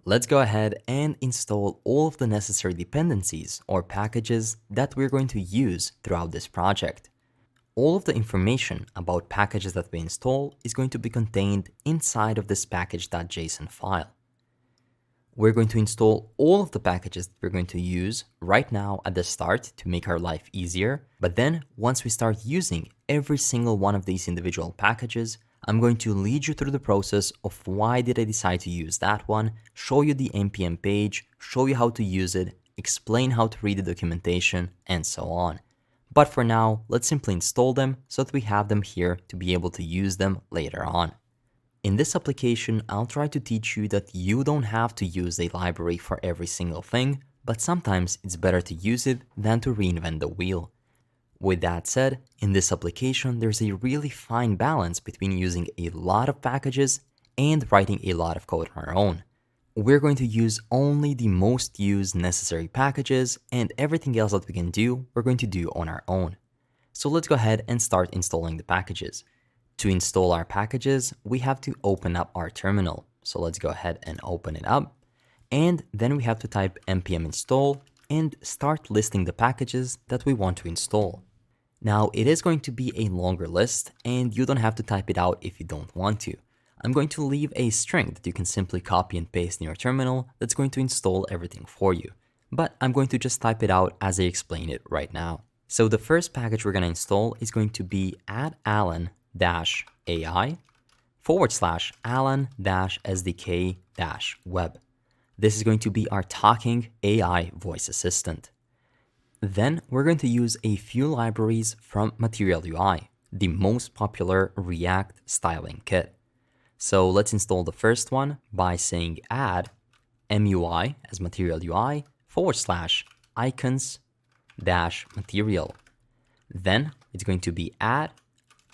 Let's go ahead and install all of the necessary dependencies or packages that we're going to use throughout this project. All of the information about packages that we install is going to be contained inside of this package.json file. We're going to install all of the packages that we're going to use right now at the start to make our life easier. But then once we start using every single one of these individual packages, I'm going to lead you through the process of why did I decide to use that one, show you the npm page, show you how to use it, explain how to read the documentation, and so on. But for now, let's simply install them so that we have them here to be able to use them later on. In this application, I'll try to teach you that you don't have to use a library for every single thing, but sometimes it's better to use it than to reinvent the wheel. With that said, in this application, there's a really fine balance between using a lot of packages and writing a lot of code on our own. We're going to use only the most used necessary packages, and everything else that we can do, we're going to do on our own. So let's go ahead and start installing the packages. To install our packages, we have to open up our terminal. So let's go ahead and open it up. And then we have to type npm install and start listing the packages that we want to install. Now, it is going to be a longer list, and you don't have to type it out if you don't want to. I'm going to leave a string that you can simply copy and paste in your terminal that's going to install everything for you. But I'm going to just type it out as I explain it right now. So the first package we're going to install is going to be add-alan-ai/alan-sdk-web. This is going to be our talking AI voice assistant. Then we're going to use a few libraries from Material UI, the most popular React styling kit. So let's install the first one by saying add MUI as Material UI /icons-material. Then it's going to be add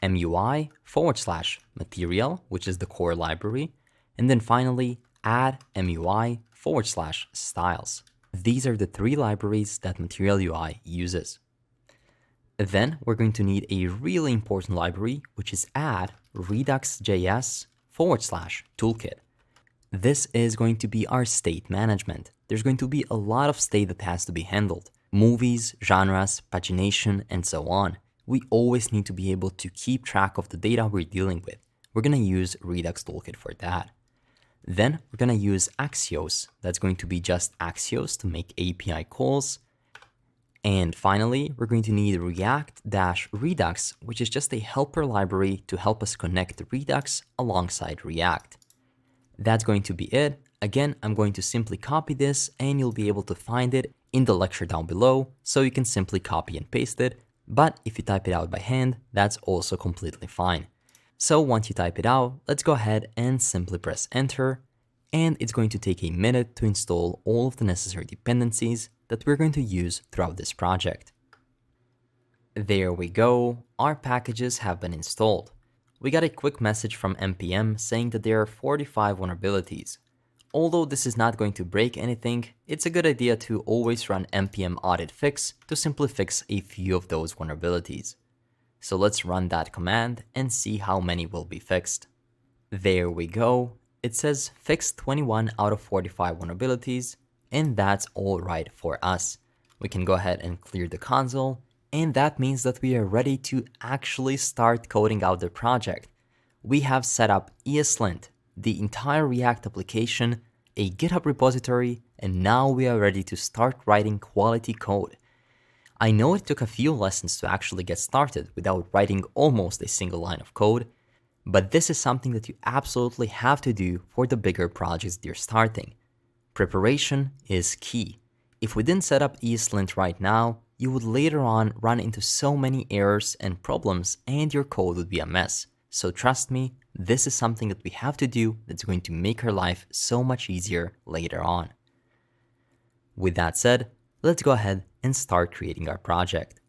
MUI/material, which is the core library. And then finally add MUI/styles. These are the three libraries that Material UI uses. Then we're going to need a really important library, which is add redux.js/toolkit. This is going to be our state management. There's going to be a lot of state that has to be handled. Movies, genres, pagination, and so on. We always need to be able to keep track of the data we're dealing with. We're going to use Redux Toolkit for that. Then we're going to use Axios. That's going to be just Axios to make API calls. And finally, we're going to need React-Redux, which is just a helper library to help us connect Redux alongside React. That's going to be it. Again, I'm going to simply copy this and you'll be able to find it in the lecture down below, so you can simply copy and paste it. But if you type it out by hand, that's also completely fine. So once you type it out, let's go ahead and simply press enter. And it's going to take a minute to install all of the necessary dependencies that we're going to use throughout this project. There we go, our packages have been installed. We got a quick message from npm saying that there are 45 vulnerabilities. Although this is not going to break anything, it's a good idea to always run npm audit fix to simply fix a few of those vulnerabilities. So let's run that command and see how many will be fixed. There we go. It says fixed 21 out of 45 vulnerabilities, and that's all right for us. We can go ahead and clear the console, and that means that we are ready to actually start coding out the project. We have set up ESLint, the entire React application, a GitHub repository, and now we are ready to start writing quality code. I know it took a few lessons to actually get started without writing almost a single line of code, but this is something that you absolutely have to do for the bigger projects that you're starting. Preparation is key. If we didn't set up ESLint right now, you would later on run into so many errors and problems and your code would be a mess. So trust me, this is something that we have to do that's going to make our life so much easier later on. With that said, let's go ahead and start creating our project.